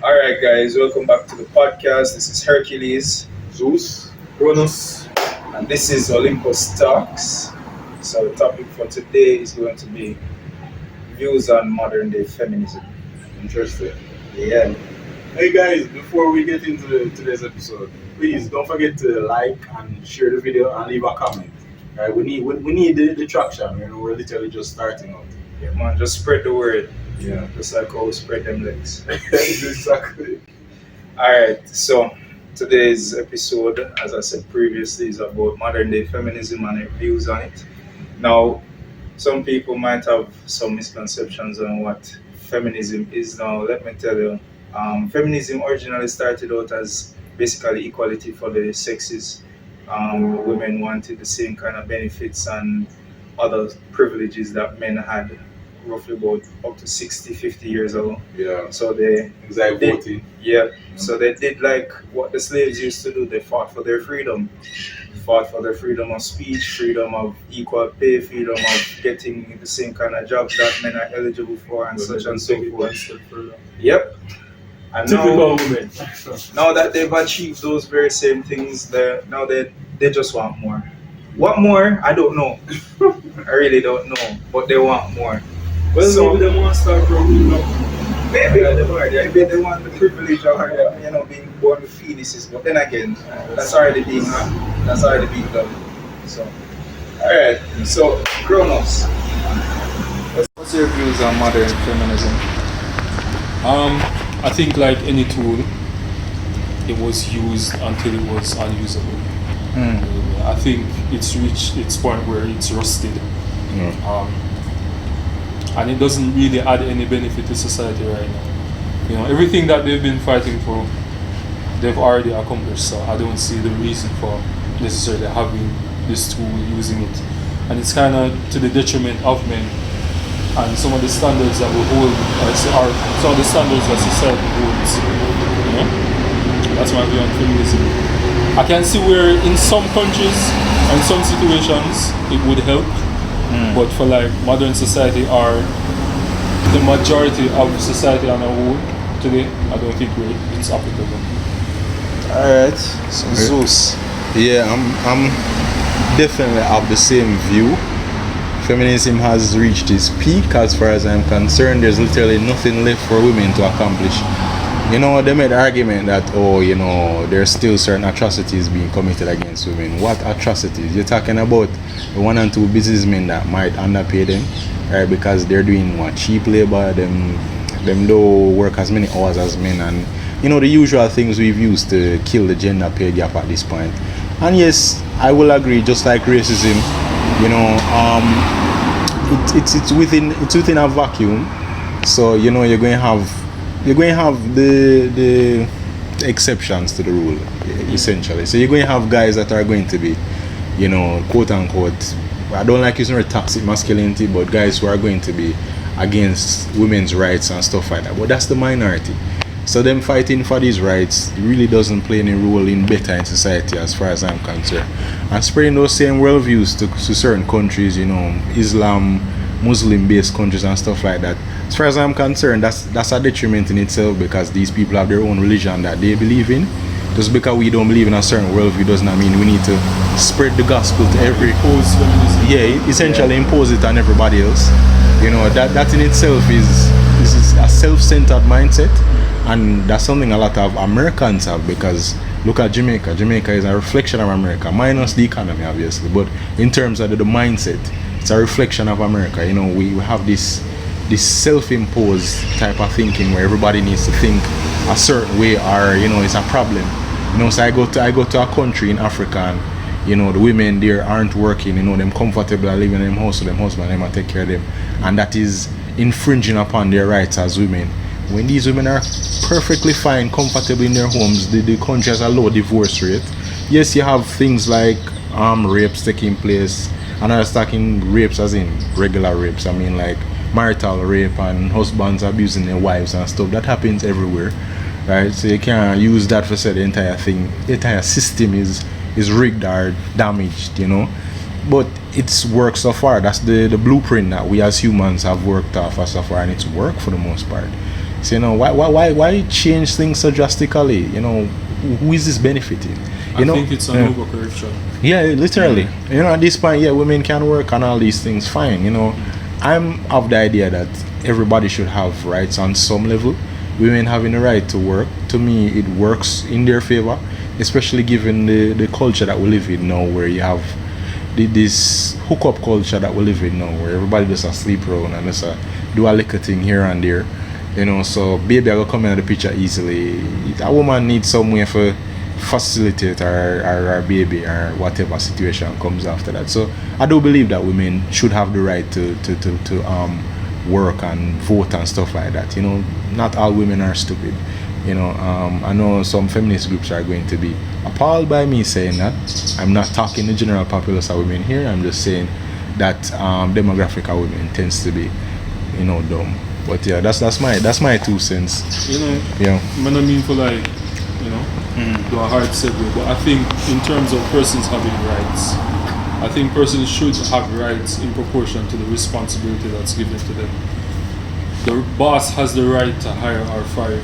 All right, guys, welcome back to the podcast. This is Hercules, Zeus, Cronus. and this is Olympus Talks. So, the topic for today is going to be views on modern day feminism. Interesting. Yeah, Hey guys, before we get into today's episode, please don't forget to like and share the video and leave a comment. Right, we need the traction. We're literally just starting out. yeah, man, just spread the word. Yeah, Just like how we spread them legs. exactly. All right, so today's episode, as I said previously, is about modern day feminism and our views on it. Now, some people might have some misconceptions on what feminism is. Now, let me tell you, feminism originally started out as basically equality for the sexes. Women wanted the same kind of benefits and other privileges that men had roughly about up to 60, 50 years ago. Yeah, So they it's like They- voting. yeah, so they did like what the slaves used to do. They fought for their freedom. Fought for their freedom of speech, freedom of equal pay, freedom of getting the same kind of jobs that men are eligible for, and such and so forth. Yep. And Typical women. now that they've achieved those very same things, they just want more. What more? I don't know. I really don't know, but they want more. Well, So- maybe they want to start growing up. Maybe they want the privilege of being born with fetuses, but then again, that's already being done. So, all right. So, Kronos, what's your views on modern feminism? I think like any tool, it was used until it was unusable. I think it's reached its point where it's rusted. And it doesn't really add any benefit to society right now. Everything that they've been fighting for, they've already accomplished. So I don't see the reason for necessarily having this tool, using it. And it's kind of to the detriment of men and some of the standards that we hold, or some of the standards that society holds. That's my view on feminism. I can see where in some countries and some situations it would help. But for like modern society or the majority of society on a whole today, I don't think it's applicable. All right. So, Zeus. Yeah, I'm definitely of the same view. Feminism has reached its peak as far as I'm concerned. There's literally nothing left for women to accomplish. They made the argument that, there's still certain atrocities being committed against women. What atrocities? You're talking about the 1 and 2 businessmen that might underpay them, right? Because they're doing cheap labor, them don't work as many hours as men, and the usual things we've used to kill the gender pay gap at this point. And yes, I will agree, just like racism, it's within a vacuum. So you're going to have the exceptions to the rule, essentially. So you're going to have guys that are going to be, quote unquote, I don't like using the word toxic masculinity, but guys who are going to be against women's rights and stuff like that. But that's the minority. So them fighting for these rights really doesn't play any role in better in society as far as I'm concerned. And spreading those same worldviews to certain countries, Islam, Muslim-based countries and stuff like that. As far as I'm concerned, that's a detriment in itself, because these people have their own religion that they believe in. Just because we don't believe in a certain worldview does not mean we need to spread the gospel to every. Impose feminism. Yeah, essentially impose it on everybody else. That in itself is a self-centered mindset, and that's something a lot of Americans have, because look at Jamaica. Jamaica is a reflection of America, minus the economy, obviously, but in terms of the mindset, it's a reflection of America. We have this self-imposed type of thinking where everybody needs to think a certain way, or it's a problem. So I go to a country in Africa, and the women there aren't working, them comfortable living in them house, so them husband them take care of them, and that is infringing upon their rights as women. When these women are perfectly fine, comfortable in their homes, the country has a low divorce rate. Yes, you have things like rapes taking place, and I'm talking rapes as in regular rapes. I mean like marital rape and husbands abusing their wives and stuff. That happens everywhere, right? So you can't use that for say the entire thing. The entire system is rigged or damaged, But it's worked so far. That's the blueprint that we as humans have worked off so far, and it's worked for the most part. So, why change things so drastically? Who is this benefiting? I think it's an overcorrection. Yeah, literally. At this point, women can work on all these things fine. I'm of the idea that everybody should have rights on some level. Women having the right to work, to me, it works in their favor, especially given the culture that we live in now, where you have this hookup culture that we live in now, where everybody just sleep around and just do a little thing here and there. So baby I go come in the picture easily. A woman needs somewhere for facilitate our baby or whatever situation comes after that. So I do believe that women should have the right to work and vote and stuff like that. Not all women are stupid. I know some feminist groups are going to be appalled by me saying that. I'm not talking the general populace of women here. I'm just saying that demographic of women tends to be, dumb. But yeah, that's my 2 cents. I don't mean for do a hard segue, but I think in terms of persons having rights, I think persons should have rights in proportion to the responsibility that's given to them. The boss has the right to hire or fire.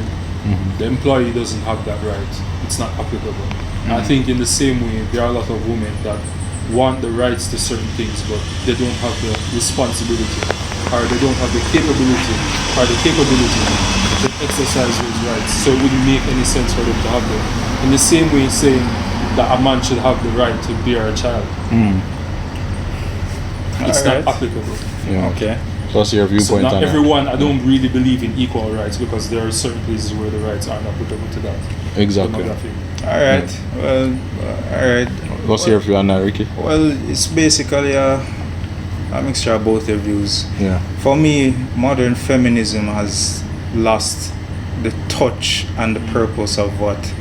The employee doesn't have that right. It's not applicable. I think in the same way, there are a lot of women that want the rights to certain things, but they don't have the responsibility, or they don't have the capability to exercise those rights. So it wouldn't make any sense for them to have them. In the same way, saying that a man should have the right to bear a child, it's not applicable. Yeah. Okay. That's your viewpoint. So not on everyone, I don't really believe in equal rights, because there are certain places where the rights aren't applicable to that. Exactly. Alright. Well, alright. What's your view on that, Ricky? Well, it's basically a mixture of both their views. Yeah. For me, modern feminism has lost the touch and the purpose of what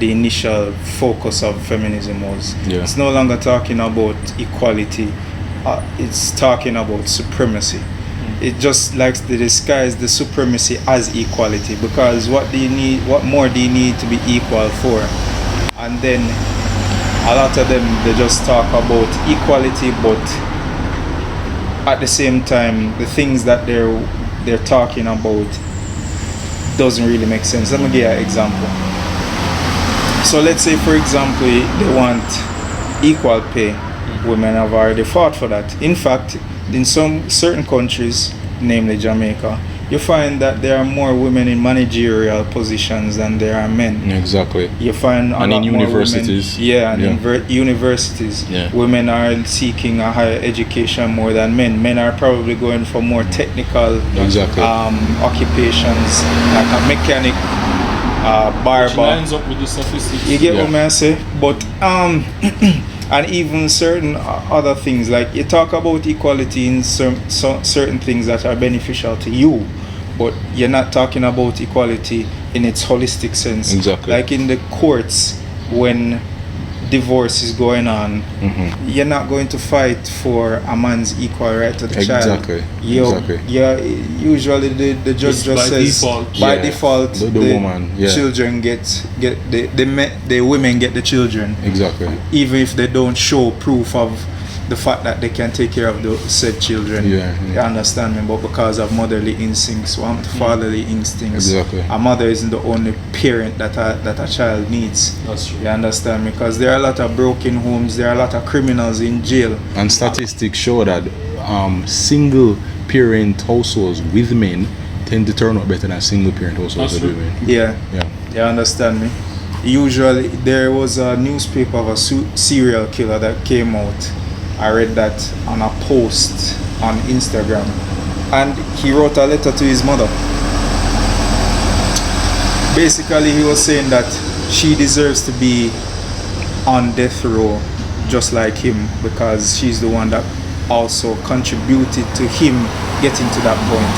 the initial focus of feminism was. Yeah. It's no longer talking about equality. It's talking about supremacy. It just likes to disguise the supremacy as equality, because what more do you need to be equal for? And then a lot of them, they just talk about equality, but at the same time the things that they're talking about doesn't really make sense. Let me give you an example. So let's say, for example, they want equal pay. Women have already fought for that. In fact, in some certain countries, namely Jamaica, you find that there are more women in managerial positions than there are men. Exactly. You find a and lot in more universities. Women, in universities, women are seeking a higher education more than men. Men are probably going for more technical occupations, like a mechanic, barber. Which lines up with the statistics. You get what I say? But and even certain other things, like you talk about equality in certain things that are beneficial to you, but you're not talking about equality in its holistic sense. Exactly. Like in the courts, when divorce is going on, you're not going to fight for a man's equal right to the child. Exactly. Yeah, usually the judge just says by default the woman, children the women get the children. Exactly. Even if they don't show proof of the fact that they can take care of the said children. You understand me? But because of motherly instincts, fatherly instincts, a mother isn't the only parent that a child needs. That's true. You understand me? Because there are a lot of broken homes, there are a lot of criminals in jail. And statistics show that single parent households with men tend to turn out better than single parent households with women. Yeah. You understand me? Usually there was a newspaper of a serial killer that came out. I read that on a post on Instagram, and he wrote a letter to his mother. Basically, he was saying that she deserves to be on death row just like him, because she's the one that also contributed to him getting to that point.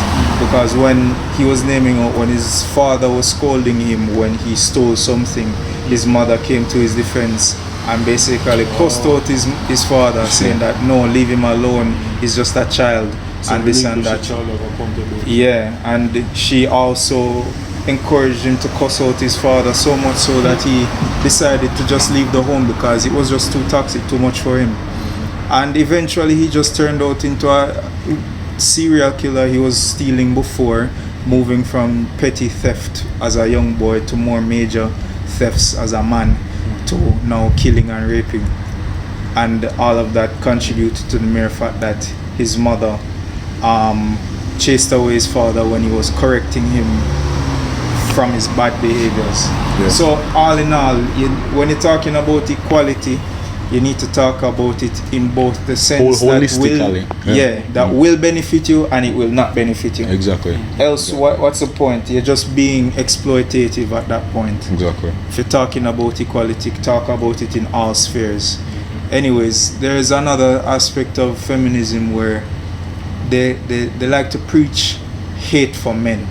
Because when he was when his father was scolding him when he stole something, his mother came to his defense and basically cussed out his father, saying that no, leave him alone, he's just a child, so and this and that. And she also encouraged him to cuss out his father, so much so that he decided to just leave the home because it was just too toxic, too much for him. And eventually he just turned out into a serial killer. He was stealing before, moving from petty theft as a young boy to more major thefts as a man, to now killing and raping. And all of that contributed to the mere fact that his mother chased away his father when he was correcting him from his bad behaviors. Yeah. So all in all, when you're talking about equality, you need to talk about it in both the sense that will, Holistically. that will benefit you and it will not benefit you. Exactly. Else, what's the point? You're just being exploitative at that point. Exactly. If you're talking about equality, talk about it in all spheres. Anyways, there is another aspect of feminism where they like to preach hate for men.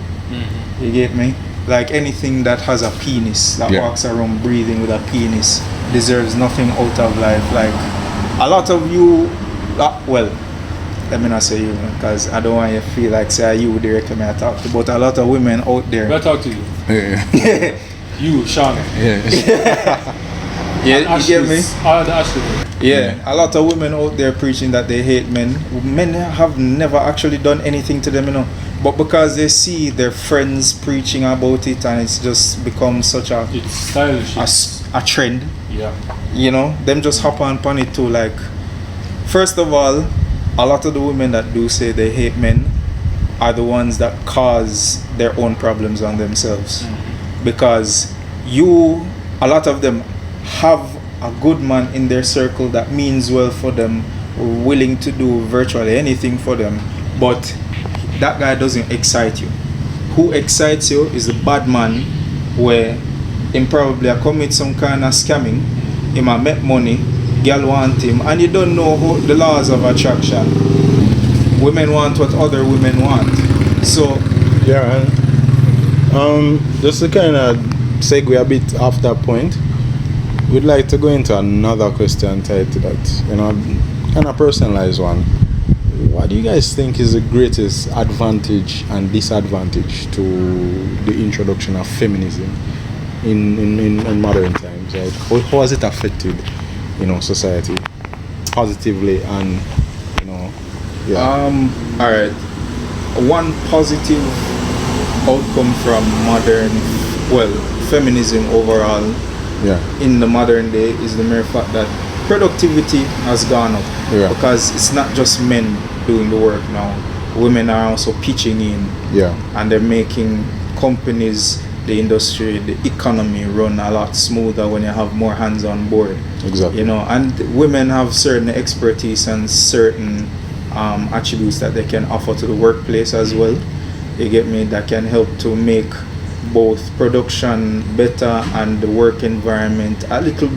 You get me? Like anything that has a penis, that walks around breathing with a penis, deserves nothing out of life. Like a lot of you, well, let me not say you, because I don't want you to feel like say you directly me I talk to, but a lot of women out there. I talk to you. Yeah. You, Sean. Yeah, you get me? Ashley. Yeah, a lot of women out there preaching that they hate men. Men have never actually done anything to them, you know. But because they see their friends preaching about it, and it's just become such a It's stylish. a trend. Yeah. You know, them just hop on it too. Like, first of all, a lot of the women that do say they hate men are the ones that cause their own problems on themselves. Because a lot of them have a good man in their circle that means well for them, willing to do virtually anything for them, but that guy doesn't excite you. Who excites you is the bad man, where him probably commit some kind of scamming, him a make money, girl want him, and you don't know the laws of attraction. Women want what other women want. So Yeah, and just to kind of segue a bit off that point, we'd like to go into another question tied to that, you know, kind of personalized one. What do you guys think is the greatest advantage and disadvantage to the introduction of feminism in modern times? Like, how has it affected, you know, society positively and, you know, all right. One positive outcome from feminism overall in the modern day is the mere fact that productivity has gone up. Yeah. Because it's not just men doing the work now. Women are also pitching in. Yeah. And they're making companies, the industry, the economy run a lot smoother when you have more hands on board. Exactly. You know, and women have certain expertise and certain attributes that they can offer to the workplace as well. You get me? That can help to make both production better and the work environment a little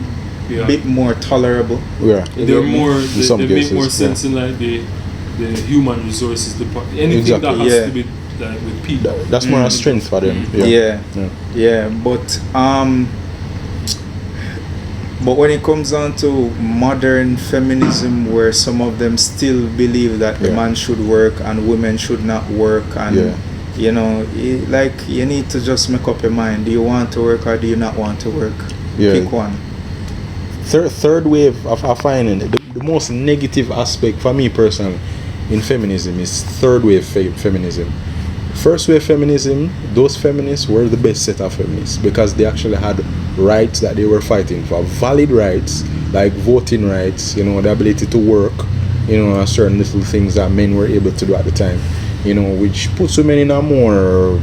bit more tolerable. Yeah. They're more. They cases, make more sense in like the human resources department. Anything that has to be like with people. That's more a strength for them. But when it comes down to modern feminism, where some of them still believe that the man should work and women should not work, and you know, like, you need to just make up your mind. Do you want to work or do you not want to work? Pick one. Third wave of finding the most negative aspect for me personally in feminism is third wave feminism. First wave feminism, those feminists were the best set of feminists because they actually had rights that they were fighting for, valid rights like voting rights, you know, the ability to work, you know, certain little things that men were able to do at the time, you know, which puts women in a more,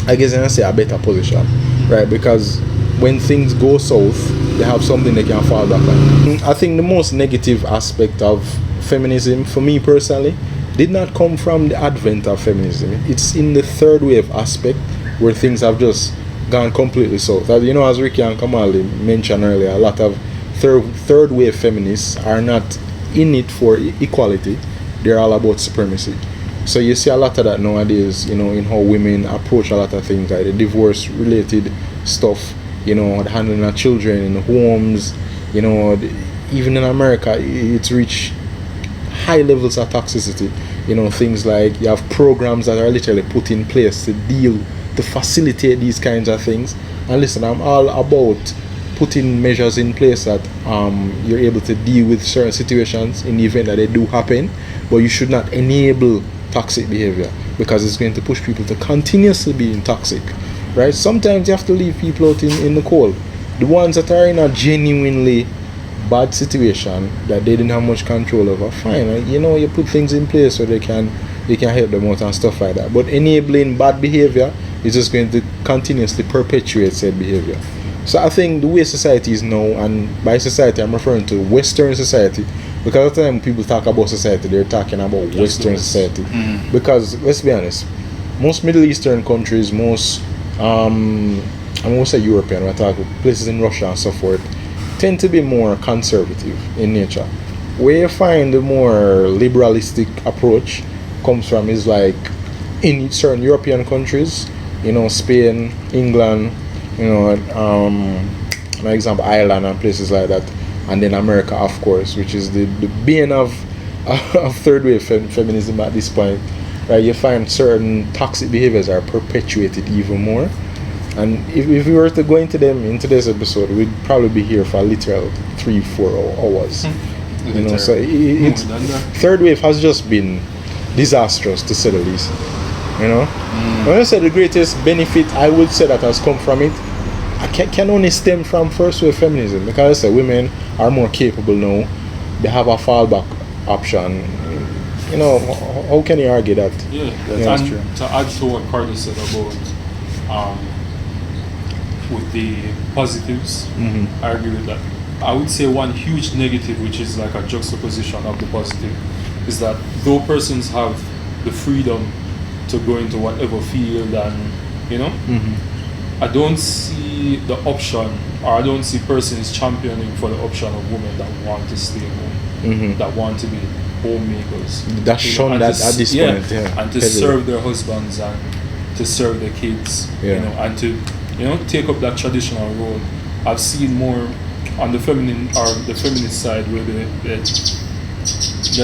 I guess I say, a better position, right? Because when things go south, they have something they can fall back on. I think the most negative aspect of feminism for me personally did not come from the advent of feminism. It's in the third wave aspect where things have just gone completely south. As you know, as Ricky and Kamali mentioned earlier, a lot of third wave feminists are not in it for equality. They're all about supremacy. So you see a lot of that nowadays, you know, in how women approach a lot of things like the divorce related stuff, you know, the handling of children in homes, you know, even in America, it's reached high levels of toxicity. You know, things like you have programs that are literally put in place to facilitate these kinds of things. And listen, I'm all about putting measures in place that you're able to deal with certain situations in the event that they do happen, but you should not enable toxic behavior, because it's going to push people to continuously being toxic, right? Sometimes you have to leave people out in the cold. The ones that are in a genuinely bad situation that they didn't have much control over, fine, right? You know, you put things in place so they can help them out and stuff like that. But enabling bad behavior is just going to continuously perpetuate said behavior. So I think the way society is now, and by society I'm referring to Western society, because at the time people talk about society, they're talking about Western society. Because let's be honest, most Middle Eastern countries, most I'm going to say European, when I talk about places in Russia and so forth, tend to be more conservative in nature. Where you find the more liberalistic approach comes from is like in certain European countries, you know, Spain, England, you know, for example, Ireland and places like that, and then America, of course, which is the bane of third wave feminism at this point, right? You find certain toxic behaviors are perpetuated even more. And if we were to go into them in today's episode, we'd probably be here for a literal 3-4 hours. You know, so it's third wave has just been disastrous, to say the least. You know, when I say the greatest benefit, I would say that has come from it, I can only stem from first wave feminism, because I say women are more capable now. They have a fallback option. You know, how can you argue that? Yeah, that's and true. to add to what Carlos said about with the positives, I agree with that. I would say one huge negative, which is like a juxtaposition of the positive, is that though persons have the freedom to go into whatever field, and you know, I don't see the option, or I don't see persons championing for the option of women that want to stay home, that want to be homemakers. That's shown that at this point, and to serve their husbands and to serve their kids, you know, and to, you know, take up that traditional role. I've seen more on the feminine or the feminist side where they're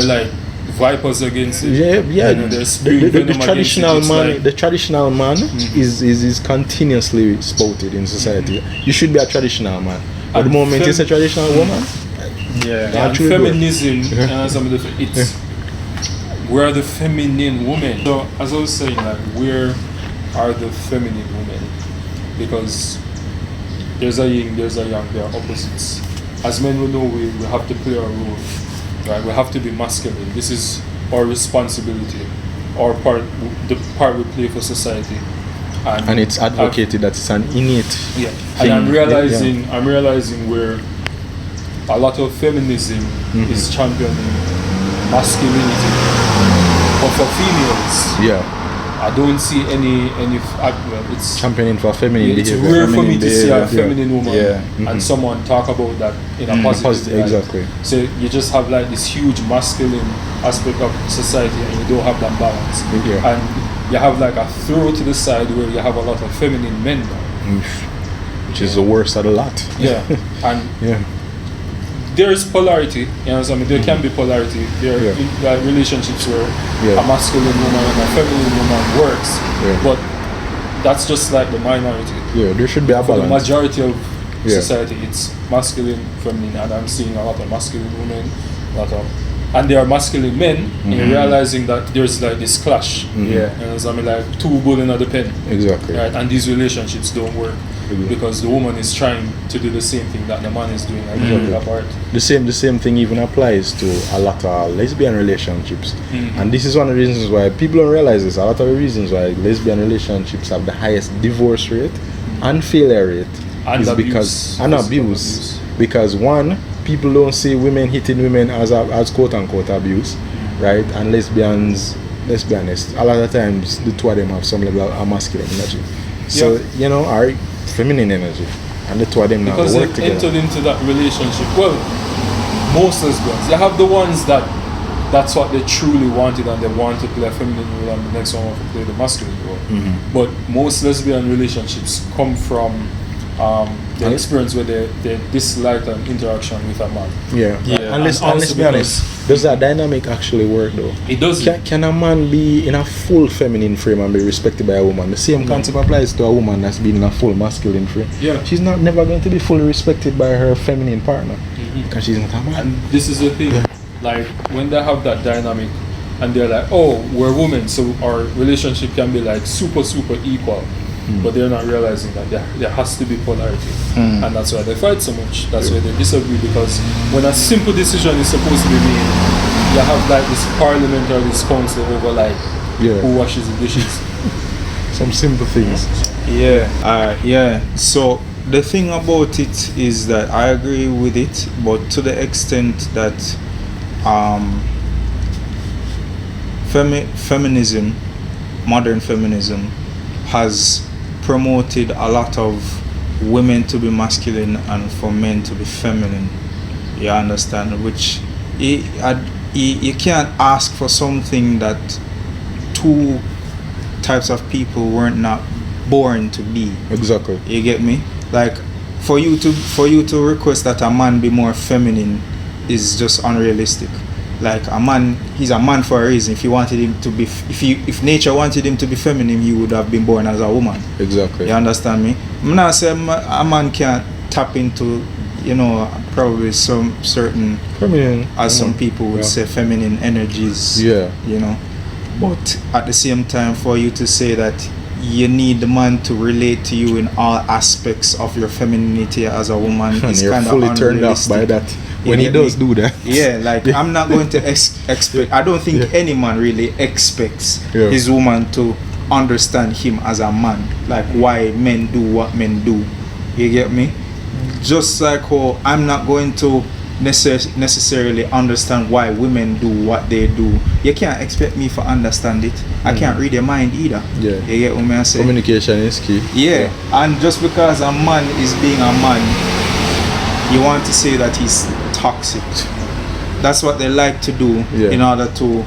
like vipers against it. Yeah. You know, the traditional man, like, the traditional man is continuously spouted in society. You should be a traditional man. At the moment, it's a traditional woman. And feminism, it's we're the feminine women. So as I was saying, like, where are the feminine women? Because there's a yin, there's a yang, there are opposites. As men, we know we have to play our role, right? We have to be masculine. This is our responsibility, our part, the part we play for society. And it's advocated that it's an innate thing. And I'm realizing where a lot of feminism is championing masculinity, but for females, I don't see any it's championing for feminine behavior. It's rare for me to see a feminine woman and someone talk about that in a positive light. Exactly. So you just have like this huge masculine aspect of society, and you don't have that balance. And you have like a throw to the side where you have a lot of feminine men now. Which is the worst of the lot. And there is polarity, you know what I mean? There can be polarity. There are relationships where a masculine woman and a feminine woman works, but that's just like the minority. There should be a balance. For the majority of society, it's masculine, feminine, and I'm seeing a lot of masculine women, and there are masculine men, and you're realizing that there's like this clash. You know what I mean? Like two bull in the pen. Exactly. Right? And these relationships don't work. Because the woman is trying to do the same thing that the man is doing, like apart. The same thing even applies to a lot of lesbian relationships. And this is one of the reasons why people don't realize this. A lot of the reasons why lesbian relationships have the highest divorce rate and failure rate is because abuse. Because one, people don't see women hitting women as quote unquote abuse, right? And lesbians, let's be honest, a lot of times the two of them have some level of masculine energy. So you know, our feminine energy, and the two of them now because work they together. entered into that relationship. Well, most lesbians, you have the ones that's what they truly wanted, and they want to play a feminine role, and the next one want to play the masculine role. But most lesbian relationships come from the experience where they dislike an interaction with a man. And let's be honest, does that dynamic actually work though? It doesn't. Can a man be in a full feminine frame and be respected by a woman? The same concept applies to a woman that's been in a full masculine frame. She's never going to be fully respected by her feminine partner because she's not a man. And this is the thing, like when they have that dynamic, and they're like, oh, we're women, so our relationship can be like super equal. But they're not realizing that there has to be polarity, and that's why they fight so much. That's why they disagree, because when a simple decision is supposed to be made, you have like this parliament or this council over like who washes the dishes. Some simple things. Yeah. So the thing about it is that I agree with it, but to the extent that feminism, modern feminism, has promoted a lot of women to be masculine and for men to be feminine. You understand? Which you can't ask for something that two types of people weren't not born to be. Exactly. You get me? Like for you to request that a man be more feminine is just unrealistic. Like a man, he's a man for a reason. If he wanted him to be, if nature wanted him to be feminine, he would have been born as a woman. Exactly. You understand me? I'm not saying a man can't tap into, probably some certain Feminine. as some people would say, feminine energies. Yeah. But at the same time, for you to say that you need the man to relate to you in all aspects of your femininity as a woman, And is you're kind of fully turned off by that when he does do that. Yeah, like I'm not going to expect. I don't think any man really expects his woman to understand him as a man, like why men do what men do. You get me? Just like how I'm not going to necessarily understand why women do what they do. You can't expect me to understand it. I can't read your mind either. Yeah. You get what I say? Communication is key. Yeah. And just because a man is being a man, you want to say that he's toxic. That's what they like to do in order to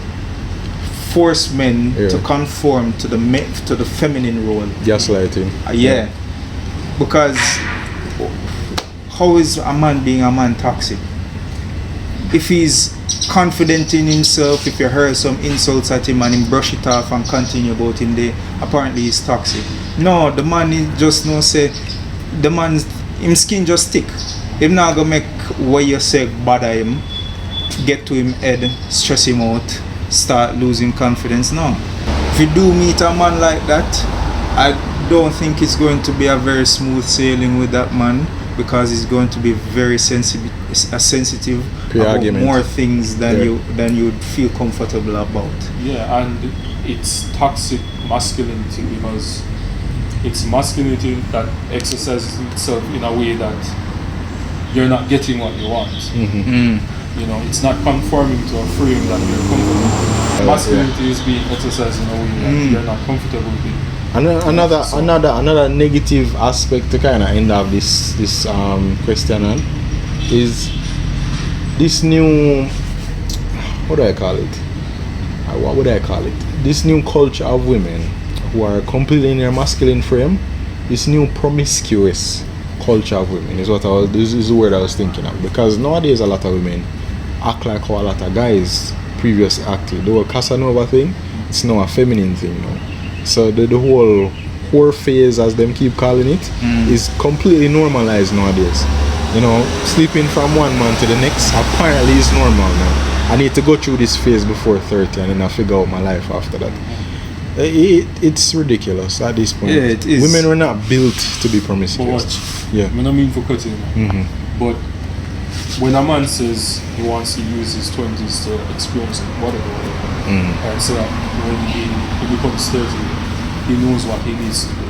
force men to conform to the feminine role. Gaslighting. Because how is a man being a man toxic? If he's confident in himself, if you heard some insults at him and him brush it off and continue about him there, apparently he's toxic. No, the man is just no say, the man's him skin just thick. Him not gonna make what you say bother him, get to him head, stress him out, start losing confidence. No. If you do meet a man like that, I don't think it's going to be a very smooth sailing with that man, because he's going to be very sensitive about more things than you would feel comfortable about. Yeah, and it's toxic masculinity, because it's masculinity that exercises itself in a way that you're not getting what you want. It's not conforming to a frame that you're comfortable with. Masculinity is being exercised in a way that you're not comfortable with. Another negative aspect to kind of end up this question on is this new, what do I call it? What would I call it? This new culture of women who are completely in their masculine frame. This new promiscuous culture of women is this is the word I was thinking of, because nowadays a lot of women act like how a lot of guys previously acted. The whole Casanova thing, it's now a feminine thing now. So the whole whore phase, as them keep calling it, is completely normalized nowadays. Sleeping from one man to the next apparently is normal now. I need to go through this phase before 30 and then I figure out my life after that. It's ridiculous at this point. Yeah, it is. Women were not built to be promiscuous. I don't mean for cutting, but when a man says he wants to use his 20s to experience whatever, and so that when he becomes 30, he knows what he needs to do.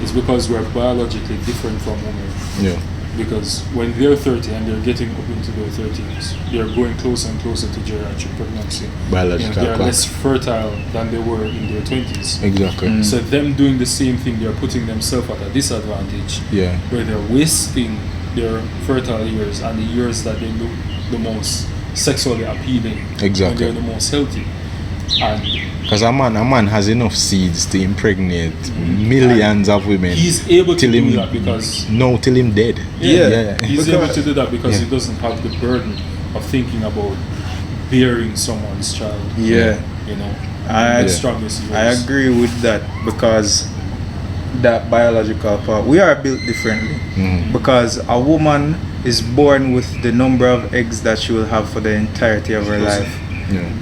It's because we're biologically different from women. Yeah. Because when they're 30 and they're getting up into their 30s, they're going closer and closer to geriatric pregnancy. Biological they're clock. less fertile than they were in their 20s. Exactly. So them doing the same thing, they're putting themselves at a disadvantage. Yeah. Where they're wasting their fertile years and the years that they look the most sexually appealing. Exactly. When they're the most healthy. Because a man has enough seeds to impregnate millions of women. He's able to do that because... No, till him dead. Yeah. He's able to do that because he doesn't have the burden of thinking about bearing someone's child. I agree with that, because that biological part, we are built differently. Because a woman is born with the number of eggs that she will have for the entirety of her life.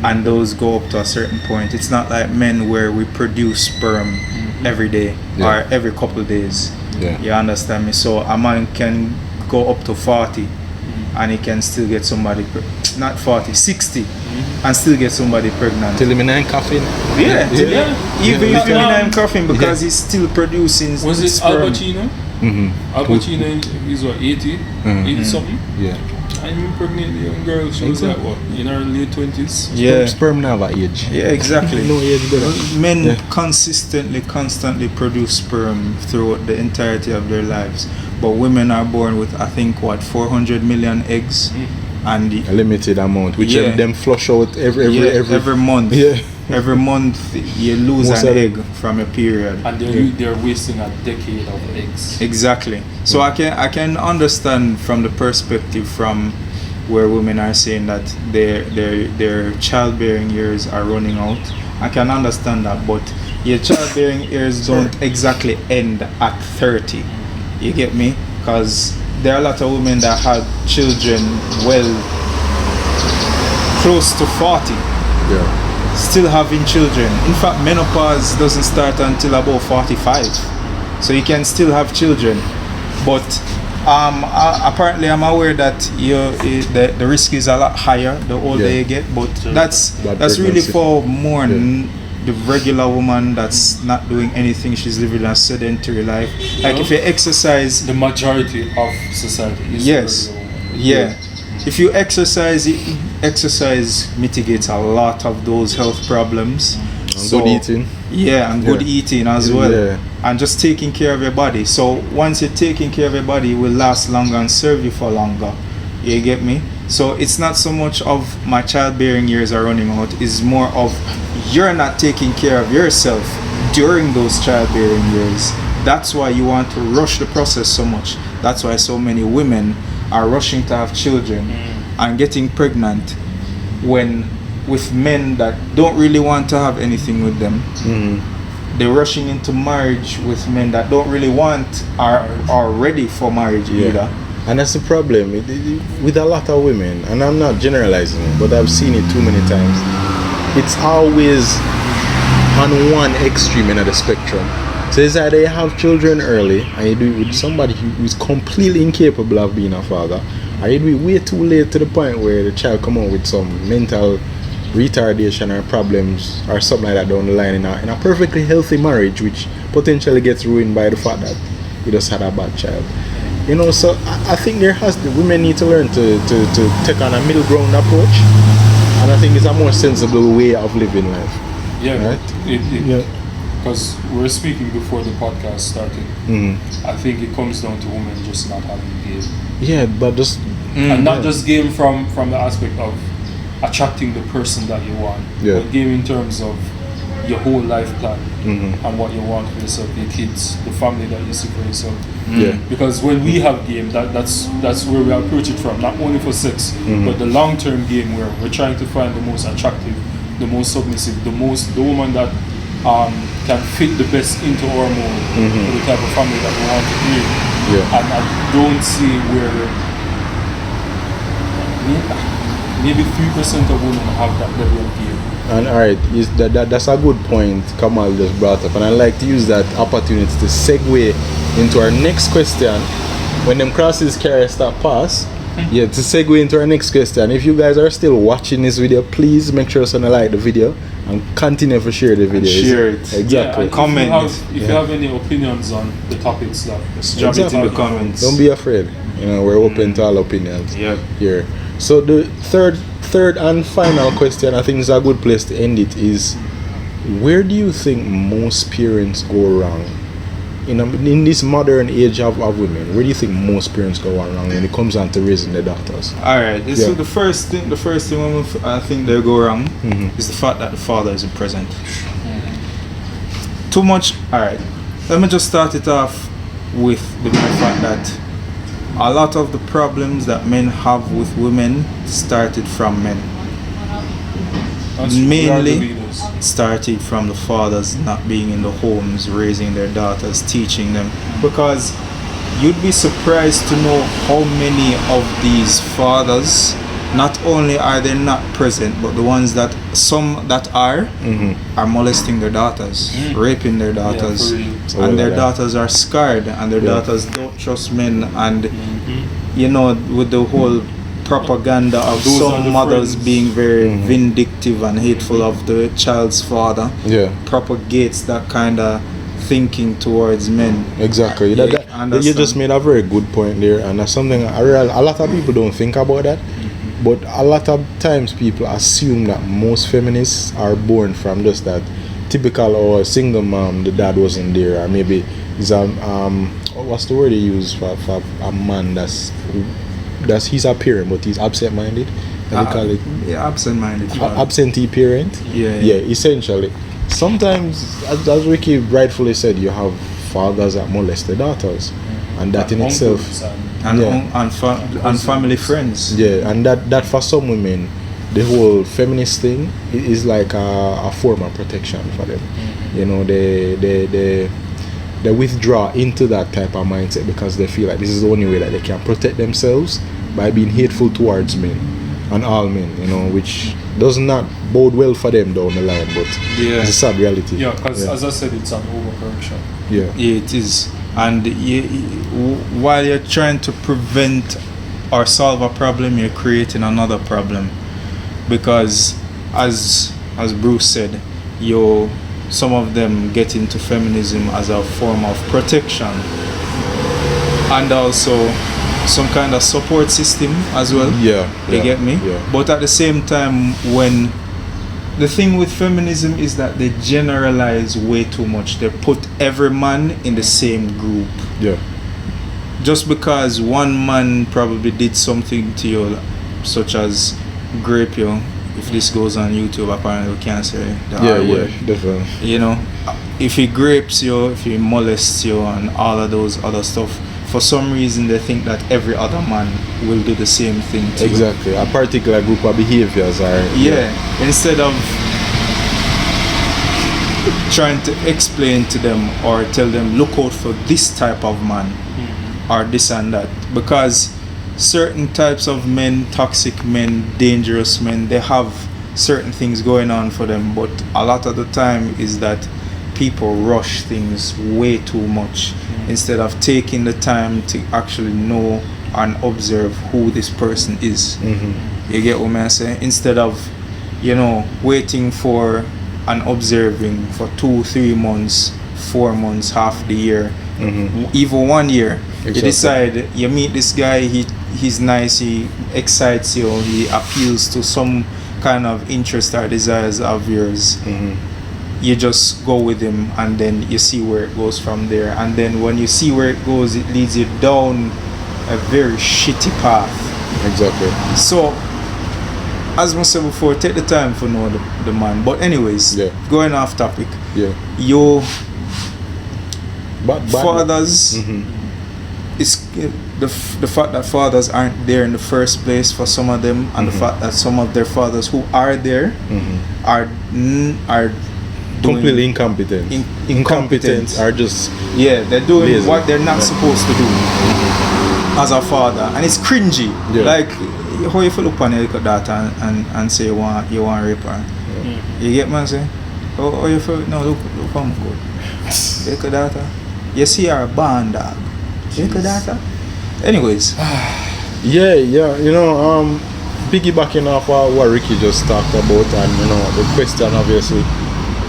and those go up to a certain point. It's not like men where we produce sperm every day or every couple of days. You understand me? So a man can go up to 40 and he can still get somebody not 40, 60 and still get somebody pregnant. Till him in coughing. Even if I'm coughing because he's still producing Was it Al sperm. Pacino? Al Pacino is what, 80? 80 something? Yeah. And you impregnate the young girl, she was like what, in her late 20s? Yeah. Sperm never age. Yeah, exactly. No age better. Men constantly produce sperm throughout the entirety of their lives, but women are born with, I think, 400 million eggs, and A limited amount, which them flush out every month. Every month you lose Most an of egg from a period. And they're wasting a decade of eggs. Exactly. So I can understand from the perspective from where women are saying that their childbearing years are running out. I can understand that, but your childbearing years don't exactly end at 30. You get me? Because there are a lot of women that have children close to 40. Still having children. In fact, menopause doesn't start until about 45, so you can still have children. But apparently, I'm aware that the risk is a lot higher the older you get. But that's really for more the regular woman that's not doing anything. She's living a sedentary life. Like if you exercise, the majority of society is regular women. If you exercise mitigates a lot of those health problems. Good eating. And good eating as well. And just taking care of your body. So once you're taking care of your body, it will last longer and serve you for longer. You get me? So it's not so much of my childbearing years are running out, it's more of you're not taking care of yourself during those childbearing years. That's why you want to rush the process so much. That's why so many women are rushing to have children and getting pregnant with men that don't really want to have anything with them. They're rushing into marriage with men that don't really want are ready for marriage either. And that's the problem with a lot of women, and I'm not generalizing it, but I've seen it too many times. It's always on one extreme end of the spectrum. So it's either you have children early and you do it with somebody who is completely incapable of being a father, or you do it way too late to the point where the child come out with some mental retardation or problems or something like that down the line in a perfectly healthy marriage, which potentially gets ruined by the fact that you just had a bad child. So I think the women need to learn to take on a middle ground approach, and I think it's a more sensible way of living life. Because we were speaking before the podcast started. I think it comes down to women just not having game. But just and not just game from the aspect of attracting the person that you want, but game in terms of your whole life plan and what you want for yourself, your kids, the family that you see for yourself. Because when we have game, that's where we approach it from, not only for sex, but the long-term game where we're trying to find the most attractive, the most submissive, the woman that can fit the best into our mold for the type of family that we want to create. And I don't see where maybe 3% of women have that level of game. And alright, that's a good point Kamal just brought up, and I'd like to use that opportunity to segue into our next question. When them crosses carry start pass, to segue into our next question. If you guys are still watching this video, please make sure to like the video and continue to share the video. Share it. Exactly. Comment. If you have any opinions on the topics, just drop it in the comments. Don't be afraid. We're open to all opinions here. So the third and final question, I think is a good place to end it, is where do you think most parents go wrong in this modern age of women? Where do you think most parents go wrong when it comes on to raising their daughters? Alright, so the first thing I think they go wrong is the fact that the father isn't present. Too much. Alright, let me just start it off with the fact that a lot of the problems that men have with women started from men. Mainly started from the fathers not being in the homes, raising their daughters, teaching them. Because you'd be surprised to know how many of these fathers not only are they not present, but the ones that some that are molesting their daughters, raping their daughters, for and their daughters are scarred, and their daughters don't trust men, and you know, with the whole propaganda of Those are some the mothers friends. being very vindictive and hateful of the child's father, propagates that kind of thinking towards men. Exactly. Yeah, That, I you just understand. made a very good point there, and that's something a lot of people don't think about that. But a lot of times people assume that most feminists are born from just that typical or single mom, the dad wasn't there, or maybe is what's the word they use for a man that's he's a parent but he's absent-minded. They call it Absent-minded. absentee parent. Yeah. Essentially. Sometimes, as Ricky rightfully said, you have fathers that molest their daughters, and that in itself, and family friends. yeah, and that for some women, the whole feminist thing is like a form of protection for them. You know, they withdraw into that type of mindset because they feel like this is the only way that they can protect themselves by being hateful towards men and all men, you know, which does not bode well for them down the line, but it's a sad reality. Yeah, because as I said, it's an overcorrection. Yeah, it is. And while you're trying to prevent or solve a problem, you're creating another problem, because as Bruce said, some of them get into feminism as a form of protection and also some kind of support system as well. You get me? Yeah. But at the same time, when the thing with feminism is that they generalize way too much. They put every man in the same group. Yeah. Just because one man probably did something to you, such as grape you. If this goes on YouTube, apparently we can't say the R word. Definitely. You know, if he grapes you, if he molests you, and all of those other stuff, for some reason they think that every other man will do the same thing to you. Exactly. A particular group of behaviors are Instead of trying to explain to them or tell them, look out for this type of man or this and that, because certain types of men, toxic men, dangerous men, they have certain things going on for them, but a lot of the time is that people rush things way too much instead of taking the time to actually know and observe who this person is. You get what I'm saying? Instead of, you know, waiting for and observing for 2-3 months, 4 months, half the year, even 1 year. Exactly. You decide, you meet this guy, he's nice, he excites you, he appeals to some kind of interest or desires of yours. You just go with him, and then you see where it goes from there. And then when you see where it goes, it leads you down a very shitty path. Exactly. So, as I said before, take the time to know the man. But anyways, going off topic, your fathers, is the fact that fathers aren't there in the first place for some of them, and the fact that some of their fathers who are there are completely incompetent. Incompetent. Are just they're doing lazy. what they're not supposed to do as a father, and it's cringy. Like how you look on your little daughter and say you want rape her. You get me say? How you feel? No, look how I'm good. Little daughter, you see her born dog. Little daughter. Anyways, you know, piggybacking off what Ricky just talked about, and you know, the question obviously,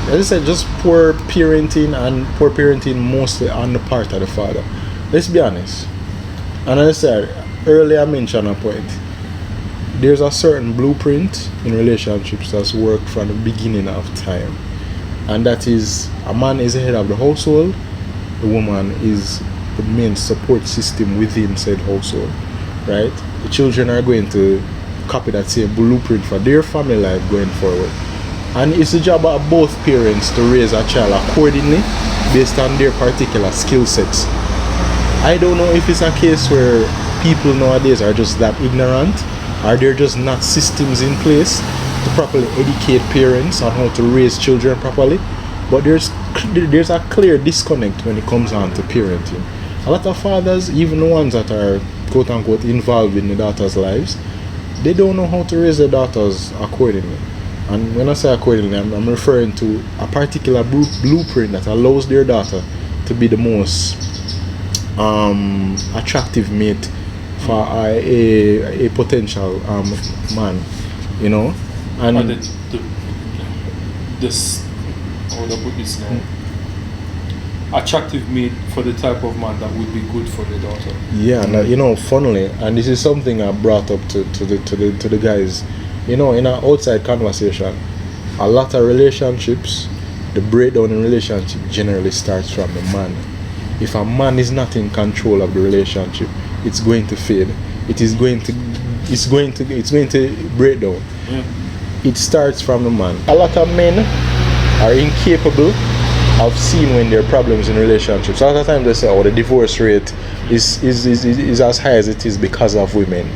as I said, just poor parenting mostly on the part of the father. Let's be honest. And as I said earlier, I mentioned a point. There's a certain blueprint in relationships that's worked from the beginning of time, and that is, a man is the head of the household, the woman is the main support system within said household, right? The children are going to copy that same blueprint for their family life going forward, and it's the job of both parents to raise a child accordingly based on their particular skill sets. I don't know if it's a case where people nowadays are just that ignorant, or there just not systems in place to properly educate parents on how to raise children properly. But there's a clear disconnect when it comes on to parenting. A lot of fathers, even the ones that are quote unquote involved in the daughters' lives, they don't know how to raise their daughters accordingly. And when I say accordingly, I'm referring to a particular blueprint that allows their daughter to be the most attractive mate for a potential man, you know. And this, how would I put this now? Attractive mate for the type of man that would be good for the daughter. Yeah, and you know, funnily, and this is something I brought up to the guys. You know, in our outside conversation, a lot of relationships, the breakdown in relationship generally starts from the man. If a man is not in control of the relationship, it's going to fade. It's going to break down. Yeah. It starts from the man. A lot of men are incapable of seeing when there are problems in relationships. A lot of times they say, oh, the divorce rate is as high as it is because of women.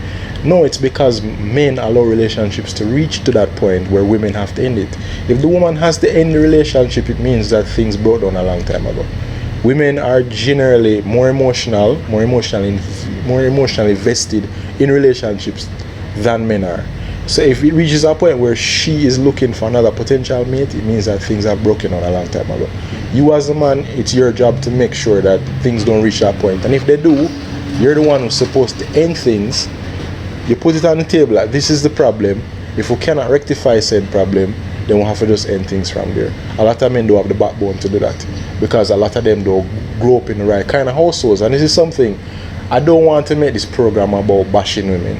No, it's because men allow relationships to reach to that point where women have to end it. If the woman has to end the relationship, it means that things broke down a long time ago. Women are generally more emotionally vested in relationships than men are. So if it reaches a point where she is looking for another potential mate, it means that things have broken on a long time ago. You as a man, it's your job to make sure that things don't reach that point. And if they do, you're the one who's supposed to end things. You put it on the table like, this is the problem. If we cannot rectify said problem, then we'll have to just end things from there. A lot of men don't have the backbone to do that, because a lot of them don't grow up in the right kind of households. And this is something, I don't want to make this program about bashing women.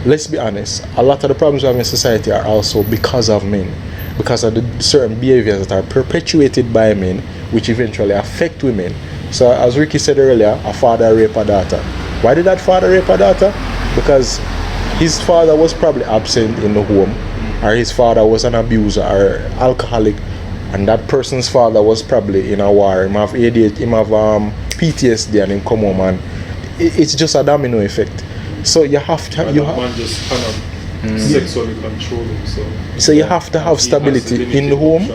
Let's be honest, a lot of the problems we have in society are also because of men, because of the certain behaviors that are perpetuated by men, which eventually affect women. So as Ricky said earlier, a father raped a daughter. Why did that father rape a daughter? Because his father was probably absent in the home, or his father was an abuser or alcoholic, and that person's father was probably in a war. He have ADHD, he have PTSD, and he come home, and it's just a domino effect. So you have to, man just kind of sexually controlling. So you have to have stability in the home.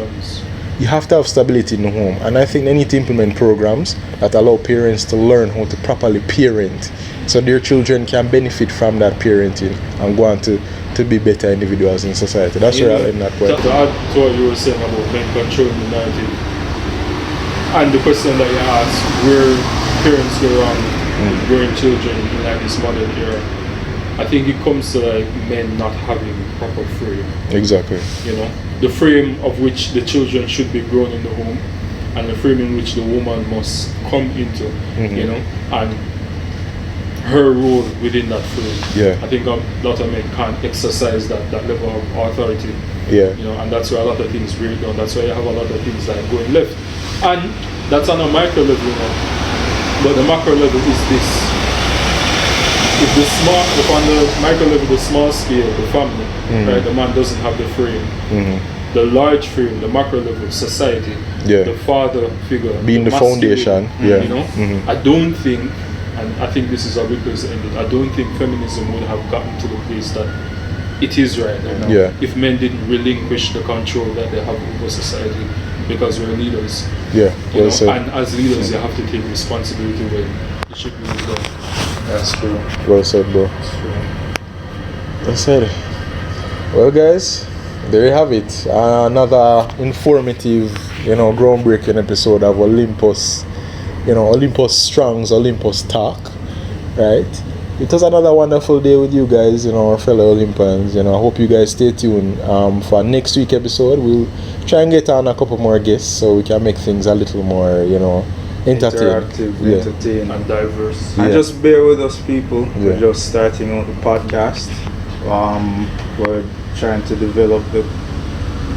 You have to have stability in the home, and I think they need to implement programs that allow parents to learn how to properly parent, so their children can benefit from that parenting and go on to be better individuals in society. That's where I'll end that point. To add to what you were saying about men controlling the narrative, and the question that you asked, where parents go wrong growing children in like this modern era, I think it comes to like men not having proper frame. Exactly. You know, the frame of which the children should be grown in the home, and the frame in which the woman must come into. You know, and her role within that frame. Yeah. I think a lot of men can't exercise that level of authority. Yeah. You know, and that's where a lot of things break down. That's why you have a lot of things like going left, and that's on a micro level, you know. But the macro level is this: if on the micro level, the small scale, the family, right, the man doesn't have the frame. The large frame, the macro level, society, the father figure, being the foundation. Yeah. You know, I don't think, and I think this is a good place to end it, I don't think feminism would have gotten to the place that it is right now. If men didn't relinquish the control that they have over society, because we're leaders. Yeah, well said. And as leaders, you have to take responsibility when it should be done. That's true. Well said, bro. Well said. Well, guys, there you have it. Another informative, groundbreaking episode of Olympus. Olympus Strong's Olympus Talk. Right? It was another wonderful day with you guys, our fellow Olympians. I hope you guys stay tuned for next week's episode. We'll try and get on a couple more guests so we can make things a little more, entertaining. Entertaining and diverse. And just bear with us, people. Yeah. We're just starting out the podcast. We're trying to develop the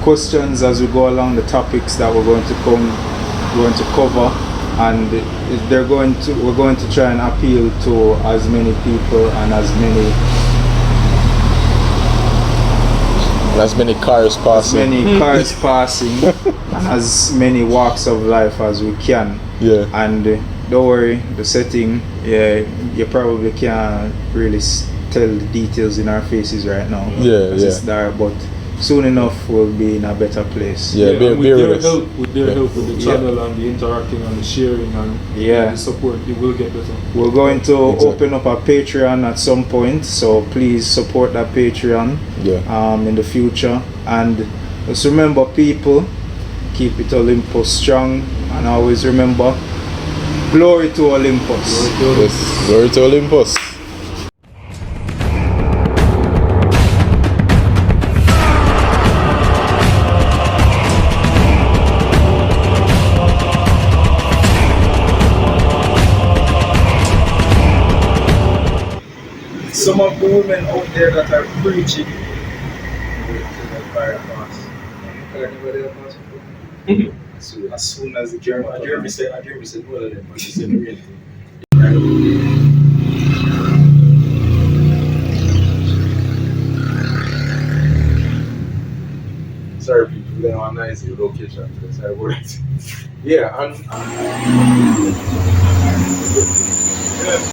questions as we go along, the topics that we're going to cover, and we're going to try and appeal to as many people and as many cars passing and as many walks of life as we can. Yeah. And don't worry, the setting, you probably can't really tell the details in our faces right now. Yeah. It's dark, but soon enough we'll be in a better place. Yeah, bear and with us. with their help with the Yeah. channel and the interacting and the sharing and Yeah. the support, it will get better. We're going to Exactly. open up a Patreon at some point, so please support that Patreon Yeah. in the future. And just remember, people, keep it Olympus strong, and always remember, glory to Olympus. Yes. Glory to Olympus. Some of the women out there that are preaching. As soon as the German Jeremy said no to them, but he said the real thing. Sorry, people, we don't have a nice location for this. Sorry about it. Yeah, and